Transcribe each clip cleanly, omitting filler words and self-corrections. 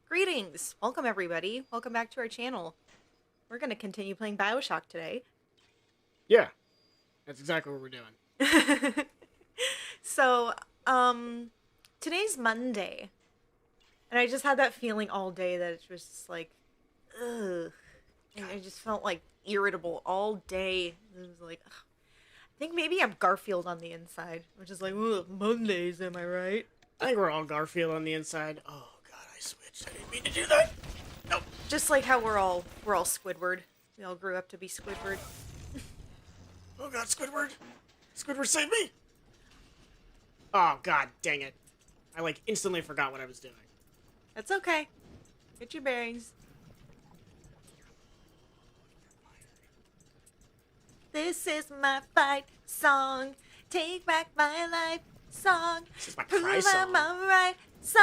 Greetings! Welcome everybody. Welcome back to our channel. We're going to continue playing BioShock today. Yeah, that's exactly what we're doing. So, today's Monday. And I just had that feeling all day that it was just like, ugh. And I just felt like irritable all day. It was like, ugh. I think maybe I'm Garfield on the inside. Which is like, ugh, Mondays, am I right? I think we're all Garfield on the inside. Oh god, I switched. I didn't mean to do that. Nope. Just like how we're all Squidward. We all grew up to be Squidward. Oh god, Squidward! Squidward, save me! Oh god, dang it. I like instantly forgot what I was doing. That's okay. Get your bearings. This is my fight song. Take back my life song. This is my Prove cry song. I'm alright song.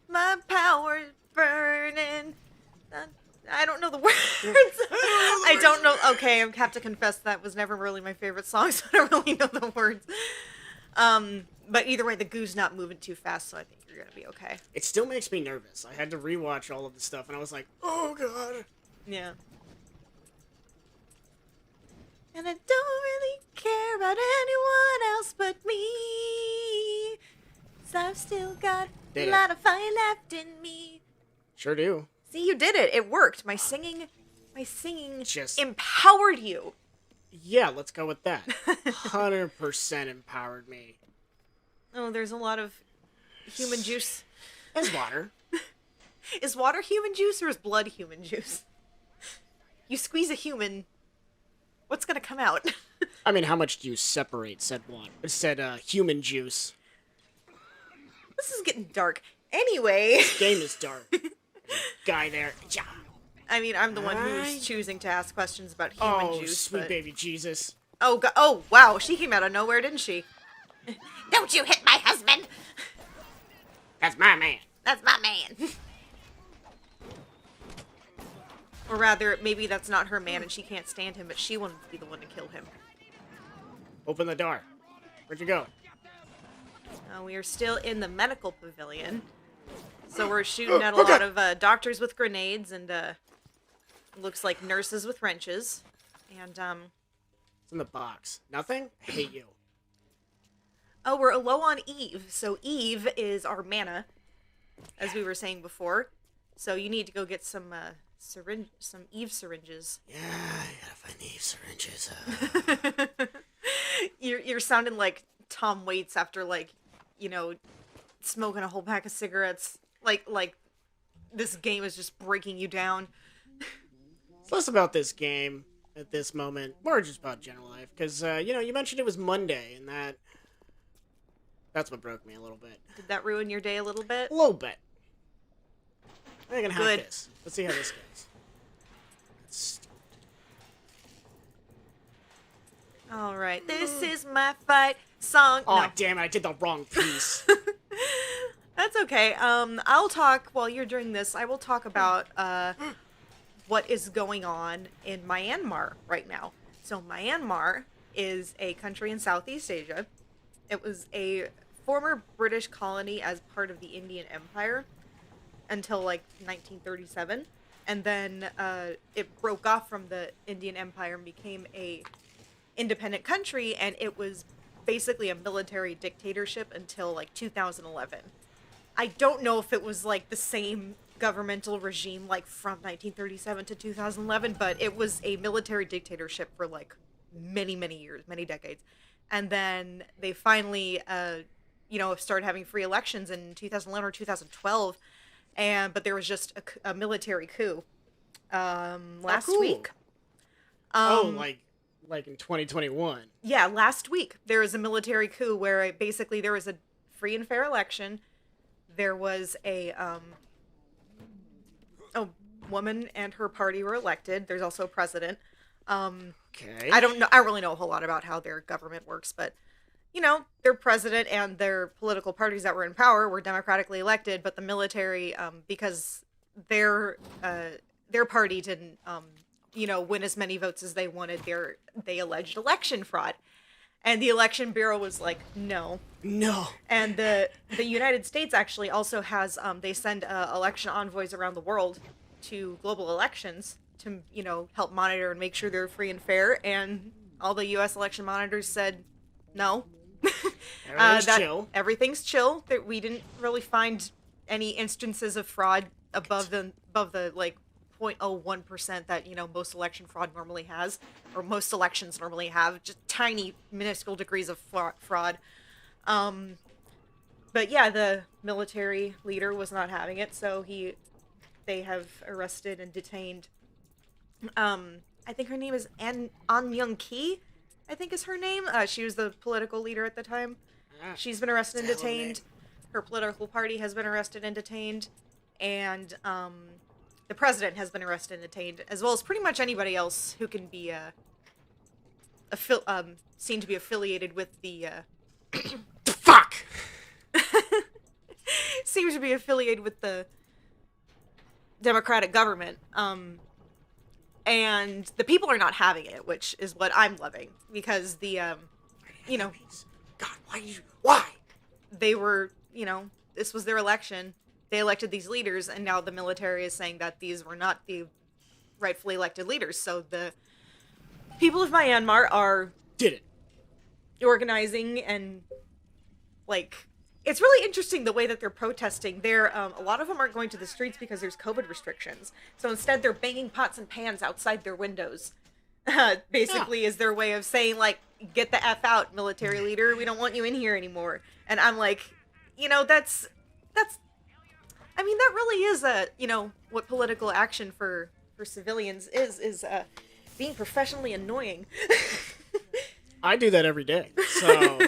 My power's burning. I don't know the words. I don't know. Okay, I have to confess that was never really my favorite song, so I don't really know the words. But either way, the goo's not moving too fast, so I think you're gonna be okay. It still makes me nervous. I had to rewatch all of the stuff, and I was like, oh god. Yeah. And I don't really care about anyone else but me. 'Cause I've still got a lot of fire left in me. Sure do. See, you did it. It worked. My singing Just empowered you. Yeah, let's go with that. 100% empowered me. Oh, there's a lot of human juice. As water. Is water human juice or is blood human juice? You squeeze a human, what's gonna come out? I mean, how much do you separate said water? Said human juice. This is getting dark. Anyway. This game is dark. Guy there. Yeah. I mean, I'm the one who's choosing to ask questions about human juice. Sweet but... baby Jesus. Oh, God. Oh, wow. She came out of nowhere, didn't she? Don't you hit my husband! That's my man. That's my man. Or rather, maybe that's not her man and she can't stand him, but she wanted to be the one to kill him. Open the door. Where'd you go? We are still in the medical pavilion. So we're shooting at a lot of doctors with grenades and looks like nurses with wrenches. And It's in the box. Nothing? I hate you. oh, we're low on Eve. So Eve is our mana, as we were saying before. So you need to go get some Eve syringes. Yeah, I gotta find the Eve syringes. You're sounding like Tom Waits after, like, you know, smoking a whole pack of cigarettes. Like this game is just breaking you down. It's less about this game at this moment, more just about general life. Because, you know, you mentioned it was Monday, and that's what broke me a little bit. Did that ruin your day a little bit? A little bit. I can hack Good. this. Let's see how this goes. Alright, this is my fight song. Oh, No. damn it, I did the wrong piece. That's okay. I'll talk while you're doing this. I will talk about what is going on in Myanmar right now. So Myanmar is a country in Southeast Asia. It was a former British colony as part of the Indian Empire until like 1937, and then it broke off from the Indian Empire and became a independent country, and it was basically a military dictatorship until like 2011. I don't know if it was like the same governmental regime like from 1937 to 2011, but it was a military dictatorship for like many years, many decades. And then they finally started having free elections in 2011 or 2012, but there was just a military coup last week. Like in 2021. Yeah, last week there was a military coup where basically there was a free and fair election. There was a woman and her party were elected. There's also a president. Okay. I don't really know a whole lot about how their government works, but you know, their president and their political parties that were in power were democratically elected, but the military, because their party didn't win as many votes as they wanted. They alleged election fraud. And the Election Bureau was like, no. No. And the United States actually also has, they send election envoys around the world to global elections to, help monitor and make sure they're free and fair. And all the U.S. election monitors said, no. Everything's chill. Everything's chill. That we didn't really find any instances of fraud above the like 0.01% that most election fraud normally has, or most elections normally have, just tiny minuscule degrees of fraud. But yeah, the military leader was not having it, so they have arrested and detained. I think her name is An Myung Ki. I think is her name. She was the political leader at the time. She's been arrested and detained. Her political party has been arrested and detained, and the president has been arrested and detained, as well as pretty much anybody else who can be seen to be affiliated with the fuck. Seems to be affiliated with the Democratic government. And the people are not having it, which is what I'm loving, because the God, why? They were, this was their election. They elected these leaders, and now the military is saying that these were not the rightfully elected leaders. So the people of Myanmar are did it organizing, and it's really interesting the way that they're protesting. They're a lot of them aren't going to the streets because there's COVID restrictions. So instead, they're banging pots and pans outside their windows. Basically, is their way of saying, get the F out, military leader. We don't want you in here anymore. And I'm like, that's. I mean, that really is what political action for civilians is being professionally annoying. I do that every day, so.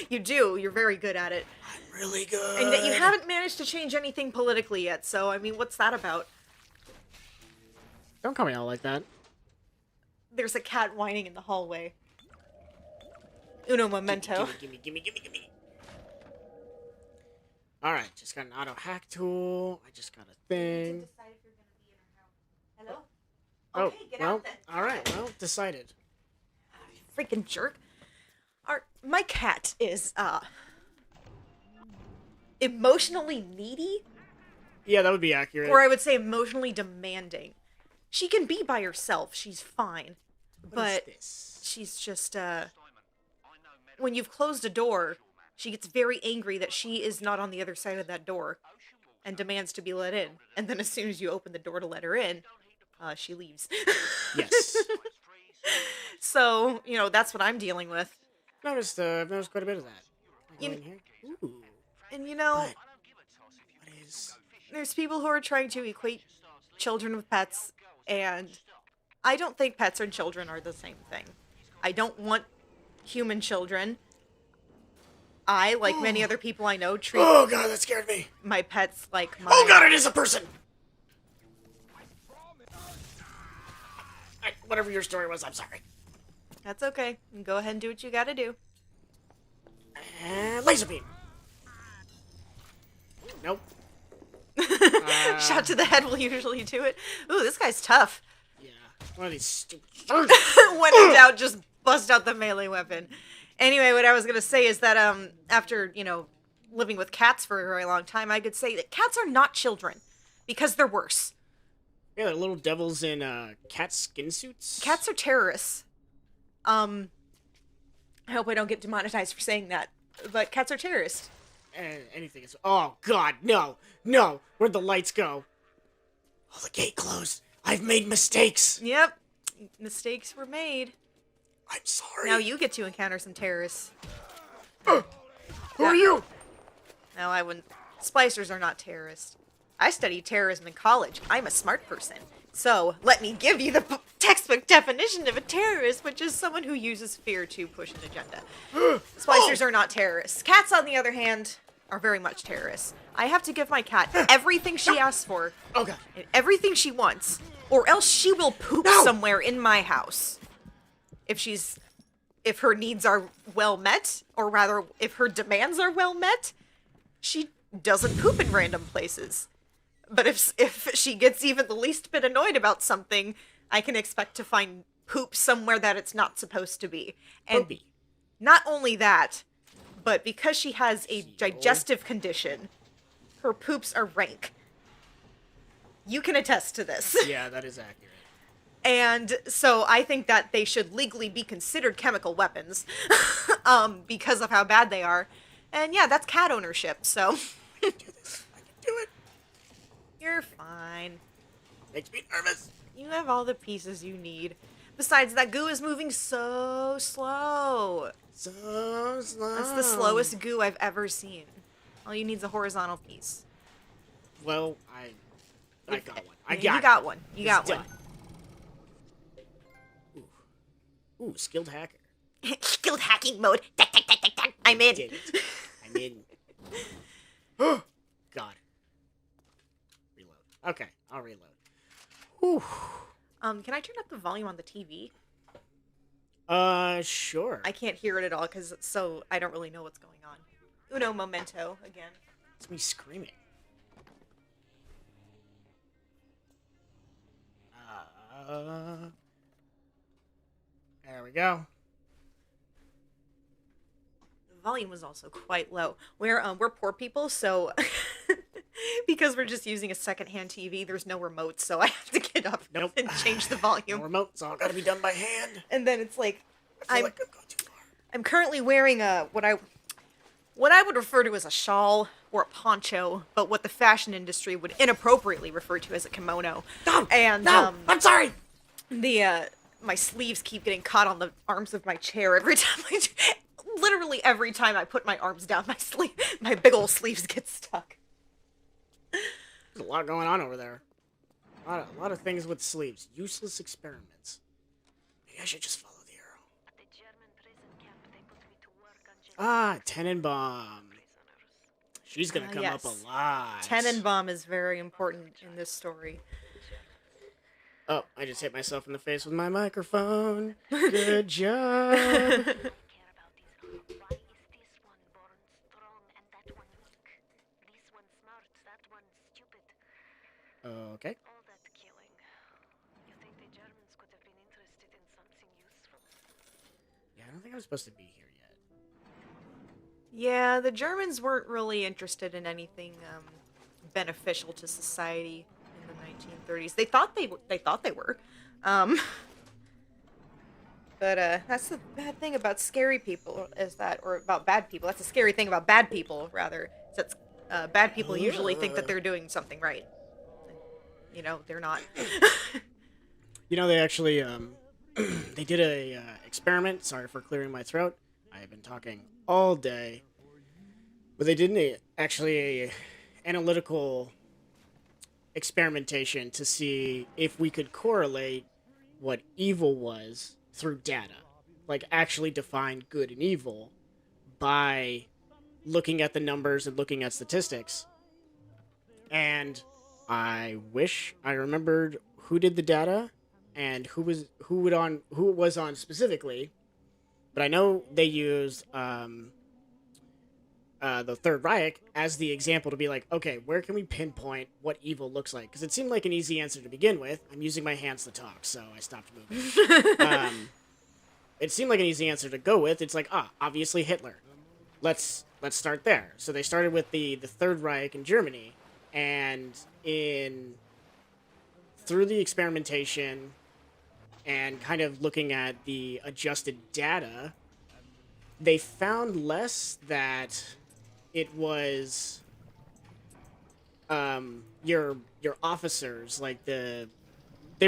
You do. You're very good at it. I'm really good. And that you haven't managed to change anything politically yet, so, I mean, what's that about? Don't call me out like that. There's a cat whining in the hallway. Uno momento. Gimme. Alright, just got an auto hack tool. I just got a thing. Hello? Oh, Okay, get well, out then. alright, well, decided. Freaking jerk. My cat is, emotionally needy? Yeah, that would be accurate. Or I would say emotionally demanding. She can be by herself. She's fine. But she's just, when you've closed a door, she gets very angry that she is not on the other side of that door and demands to be let in. And then as soon as you open the door to let her in, she leaves. Yes. So, that's what I'm dealing with. I've noticed quite a bit of that. You- In here. Ooh. And What is... there's people who are trying to equate children with pets, and I don't think pets and children are the same thing. I don't want human children. I, like many other people I know, treat Oh god, that scared me. my pets like my... Oh god, it is a person! Whatever your story was, I'm sorry. That's okay. Go ahead and do what you gotta do. And laser beam. Nope. Shot to the head will usually do it. Ooh, this guy's tough. Yeah. One of these stupid... When in doubt, just bust out the melee weapon. Anyway, what I was gonna say is that after living with cats for a very long time, I could say that cats are not children because they're worse. Yeah, they're little devils in cat skin suits. Cats are terrorists. I hope I don't get demonetized for saying that, but cats are terrorists. Anything is... Oh god, no! No! Where'd the lights go? Oh, the gate closed. I've made mistakes. Yep, mistakes were made. I'm sorry. Now you get to encounter some terrorists. Who are you? No, I wouldn't. Splicers are not terrorists. I studied terrorism in college. I'm a smart person. So, let me give you the textbook definition of a terrorist, which is someone who uses fear to push an agenda. Splicers are not terrorists. Cats, on the other hand, are very much terrorists. I have to give my cat everything she asks for. Oh, God. And everything she wants. Or else she will poop somewhere in my house. If her needs are well met, or rather, if her demands are well met, she doesn't poop in random places. But if she gets even the least bit annoyed about something, I can expect to find poop somewhere that it's not supposed to be. And Poopy. not only that, but because she has a Heel. digestive condition, her poops are rank. You can attest to this. Yeah, that is accurate. And so I think that they should legally be considered chemical weapons because of how bad they are. And yeah, that's cat ownership, so I can do this. I can do it. you're fine. Makes me nervous. You have all the pieces you need. Besides, that goo is moving so slow. So slow. That's the slowest goo I've ever seen. All you need is a horizontal piece. Well, I got one. I You got got one. You got It's one. done. Ooh, skilled hacker. Skilled hacking mode. Tack, tack, tack, tack, tack. I'm in. Did it. I'm in. Oh, God. Reload. Okay, I'll reload. Whew. Can I turn up the volume on the TV? Sure. I can't hear it at all because I don't really know what's going on. Uno momento again. It's me screaming. There we go. The volume was also quite low. We're poor people, so because we're just using a secondhand TV, there's no remote, so I have to get up Nope. and change the No volume. remote, it's all gotta be done by hand. And then it's like I feel I'm like I'm going too far. I'm currently wearing what I would refer to as a shawl or a poncho, but what the fashion industry would inappropriately refer to as a kimono. No! And No! I'm sorry! my sleeves keep getting caught on the arms of my chair every time literally every time I put my arms down, my big old sleeves get stuck. There's a lot going on over there. A lot of things with sleeves. Useless experiments. Maybe I should just follow the arrow. Ah, Tenenbaum. She's gonna come up Yes. a lot. Tenenbaum is very important in this story. Oh, I just hit myself in the face with my microphone. Good job. Okay. All that killing. You think the Germans could have been interested in something useful? Yeah, I don't think I'm supposed to be here yet. Yeah, the Germans weren't really interested in anything beneficial to society in the 1930s. They thought they were. But that's the bad thing about scary people or about bad people. That's the scary thing about bad people, rather. Is that bad people usually think that they're doing something right. You know, they're not. You know, they actually, they did a experiment. Sorry for clearing my throat. I have been talking all day. But they did a analytical experimentation to see if we could correlate what evil was through data. Like, actually define good and evil by looking at the numbers and looking at statistics. And I wish I remembered who did the data and who it was on specifically. But I know they used the Third Reich as the example to be like, okay, where can we pinpoint what evil looks like? Because it seemed like an easy answer to begin with. I'm using my hands to talk, so I stopped moving. It seemed like an easy answer to go with. It's like, obviously Hitler. Let's start there. So they started with the Third Reich in Germany, and through the experimentation and kind of looking at the adjusted data, they found less that it was your officers, like they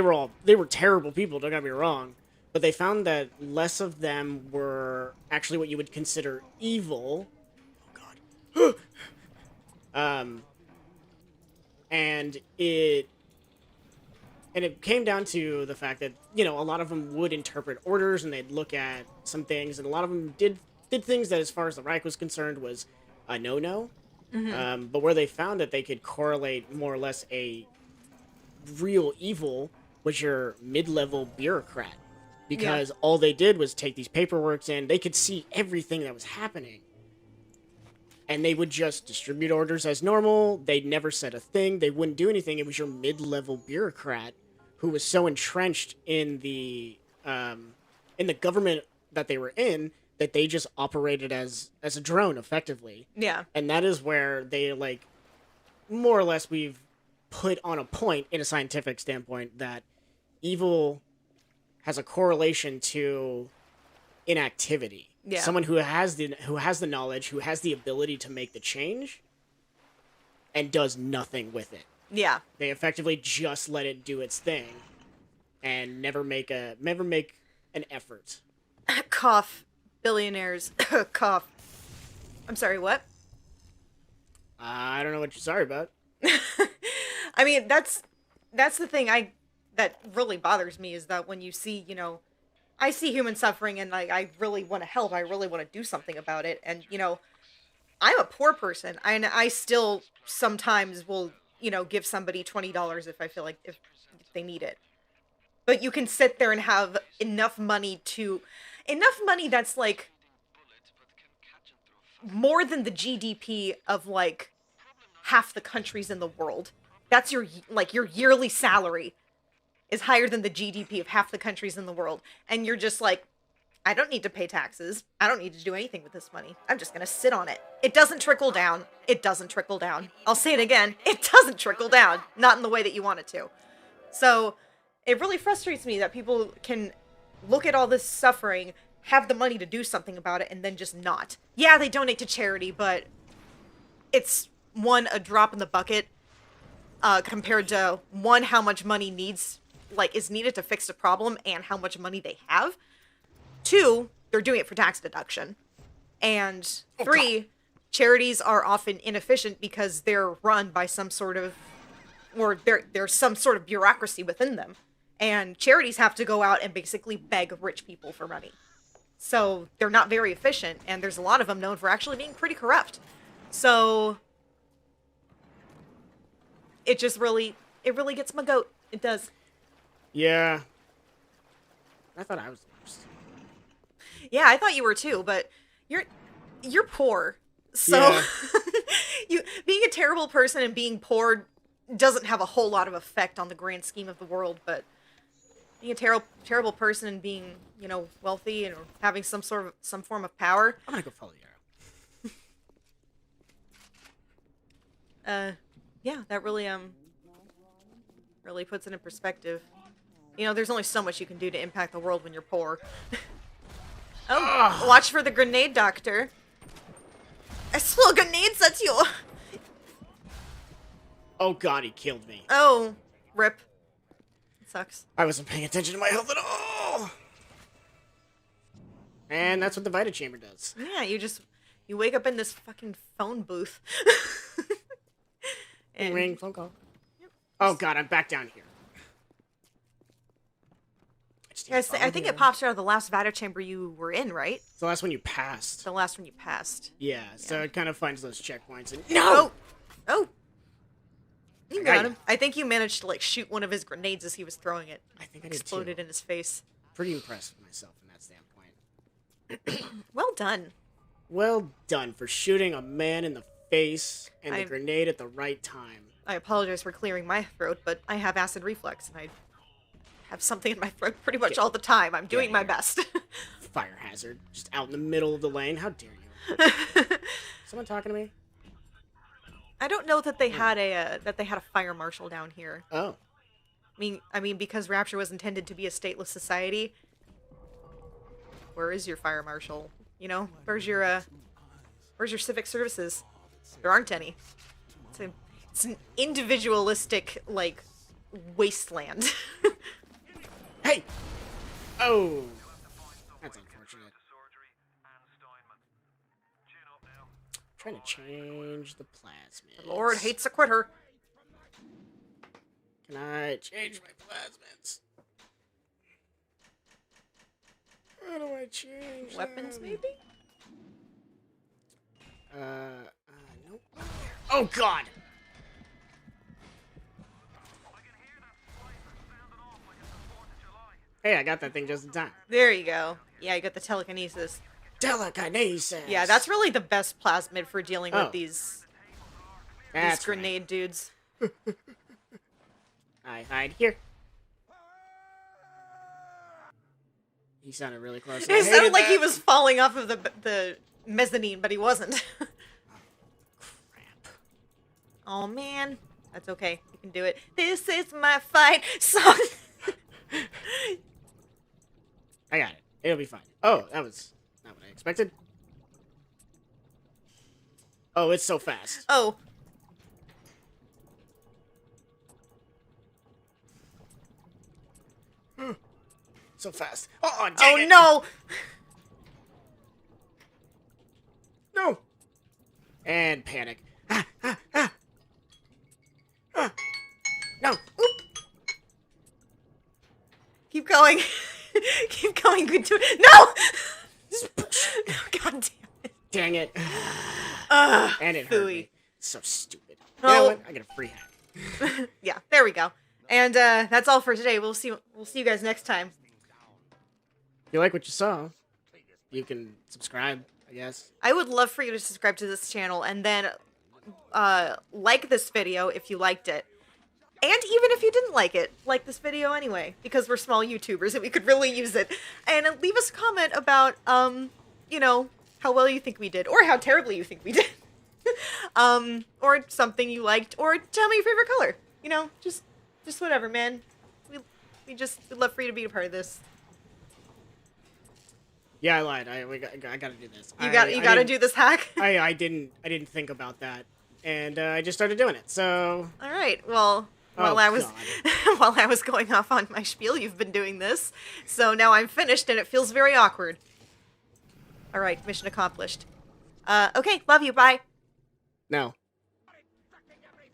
were terrible people, don't get me wrong, but they found that less of them were actually what you would consider evil. Oh god. And it came down to the fact that, you know, a lot of them would interpret orders and they'd look at some things, and a lot of them did things that, as far as the Reich was concerned, was a no-no. Mm-hmm. But where they found that they could correlate more or less a real evil was your mid-level bureaucrat. Because all they did was take these paperworks in, they could see everything that was happening. And they would just distribute orders as normal. They never said a thing. They wouldn't do anything. It was your mid-level bureaucrat who was so entrenched in the government that they were in that they just operated as a drone effectively. Yeah. And that is where they like more or less we've put on a point in a scientific standpoint that evil has a correlation to inactivity. Yeah. Someone who has the knowledge, who has the ability to make the change and does nothing with it. Yeah. They effectively just let it do its thing and never make an effort. Cough. Billionaires. Cough. I'm sorry, what? I don't know what you're sorry about. I mean, that's the thing that really bothers me is that when you see, I see human suffering and like I really want to help. I really want to do something about it. And, I'm a poor person and I still sometimes will, give somebody $20 if I feel like if they need it. But you can sit there and have enough money that's like more than the GDP of like half the countries in the world. That's your yearly salary is higher than the GDP of half the countries in the world. And you're just like, I don't need to pay taxes. I don't need to do anything with this money. I'm just going to sit on it. It doesn't trickle down. It doesn't trickle down. I'll say it again. It doesn't trickle down. Not in the way that you want it to. So it really frustrates me that people can look at all this suffering, have the money to do something about it, and then just not. Yeah, they donate to charity, but it's, one, a drop in the bucket compared to, one, how much money is needed to fix the problem and how much money they have. 2, they're doing it for tax deduction. And 3, charities are often inefficient because they're run by some sort of, or there's some sort of bureaucracy within them. And charities have to go out and basically beg rich people for money. So they're not very efficient, and there's a lot of them known for actually being pretty corrupt. So it really gets my goat. It does. Yeah. I thought I was the worst. Yeah, I thought you were too, but you're poor. So Yeah. Being a terrible person and being poor doesn't have a whole lot of effect on the grand scheme of the world, but being a terrible person and being, wealthy and having some form of power. I'm gonna go follow the arrow. Yeah, that really puts it in perspective. There's only so much you can do to impact the world when you're poor. Watch for the grenade doctor. I throw grenades at you. Oh god, he killed me. Oh, rip. It sucks. I wasn't paying attention to my health at all. And that's what the Vita Chamber does. Yeah, you wake up in this fucking phone booth. And ring, phone call. Yep. Oh god, I'm back down here. I think it pops out of the last Vita Chamber you were in, right? It's the last one you passed. The last one you passed. Yeah, so it kind of finds those checkpoints and... No! Oh! You got him. I think you managed to, shoot one of his grenades as he was throwing it. I think I did Exploded too. in his face. Pretty impressed with myself from that standpoint. Well done. Well done for shooting a man in the face and the grenade at the right time. I apologize for clearing my throat, but I have acid reflux, and I have something in my throat pretty much all the time. I'm doing my best. Fire hazard. Just out in the middle of the lane. How dare you? Someone talking to me? I don't know that they had a fire marshal down here. Oh. I mean, because Rapture was intended to be a stateless society. Where is your fire marshal? Where's your civic services? There aren't any. It's an individualistic wasteland. Hey! Oh! That's unfortunate. Trying to change the plasmids. The Lord hates a quitter. Can I change my plasmids? How do I change Weapons, them? maybe? Nope. Oh, God! Hey, I got that thing just in time. There you go. Yeah, you got the telekinesis. Telekinesis! Yeah, that's really the best plasmid for dealing with these That's grenade dudes. I hide here. He sounded really close. It sounded like he was falling off of the mezzanine, but he wasn't. Crap. Oh man, that's okay. You can do it. This is my fight song. I got it. It'll be fine. Oh, that was not what I expected. Oh, it's so fast. Oh. So fast. Oh, dang it. No. No. And panic. No. Oop. Keep going. Keep going. Good to it. No. God damn it. Dang it. And it hurt me. So stupid. You know what? I got a free hack. Yeah, there we go. And that's all for today. We'll see you guys next time. If you like what you saw, you can subscribe, I guess. I would love for you to subscribe to this channel and then like this video if you liked it. And even if you didn't like this video anyway, because we're small YouTubers and we could really use it. And leave us a comment about, you know, how well you think we did, or how terribly you think we did. Or something you liked, or tell me your favorite color. You know, just whatever, man. We'd love for you to be a part of this. Yeah, I lied. I gotta do this. You gotta do this hack. I didn't think about that, and I just started doing it. So. All right. Well, while I was going off on my spiel, you've been doing this. So now I'm finished, and it feels very awkward. All right, mission accomplished. Okay, love you. Bye. No.